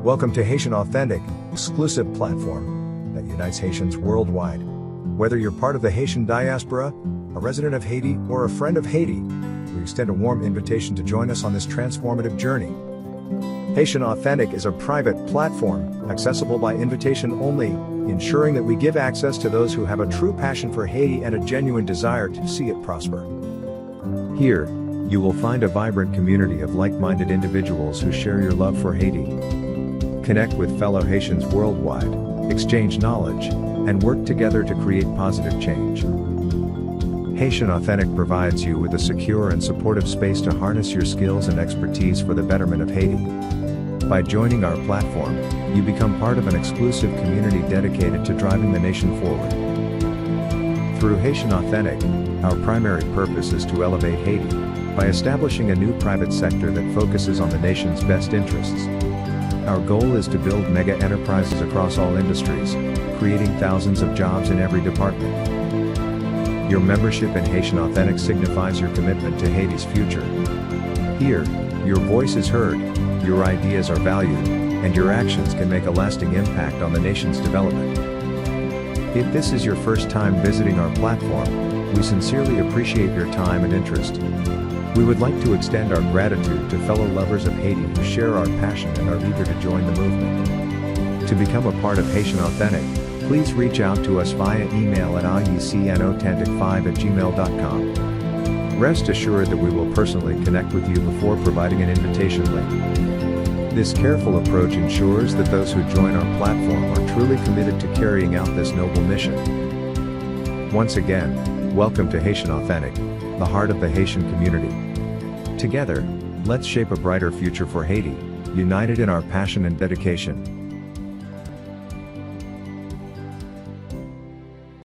Welcome to Haitian Authentic, exclusive platform that unites Haitians worldwide. Whether you're part of the Haitian diaspora, a resident of Haiti, or a friend of Haiti, we extend a warm invitation to join us on this transformative journey. Haitian Authentic is a private platform, accessible by invitation only, ensuring that we give access to those who have a true passion for Haiti and a genuine desire to see it prosper. Here, you will find a vibrant community of like-minded individuals who share your love for Haiti. Connect with fellow Haitians worldwide, exchange knowledge, and work together to create positive change. Haitian Authentic provides you with a secure and supportive space to harness your skills and expertise for the betterment of Haiti. By joining our platform, you become part of an exclusive community dedicated to driving the nation forward. Through Haitian Authentic, our primary purpose is to elevate Haiti by establishing a new private sector that focuses on the nation's best interests. Our goal is to build mega enterprises across all industries, creating thousands of jobs in every department. Your membership in Haitian Authentic signifies your commitment to Haiti's future. Here, your voice is heard, your ideas are valued, and your actions can make a lasting impact on the nation's development. If this is your first time visiting our platform, we sincerely appreciate your time and interest. We would like to extend our gratitude to fellow lovers of Haiti who share our passion and are eager to join the movement. To become a part of Haitian Authentic, please reach out to us via email at ayisyen5@gmail.com. Rest assured that we will personally connect with you before providing an invitation link. This careful approach ensures that those who join our platform are truly committed to carrying out this noble mission. Once again, welcome to Haitian Authentic, the heart of the Haitian community. Together, let's shape a brighter future for Haiti, united in our passion and dedication.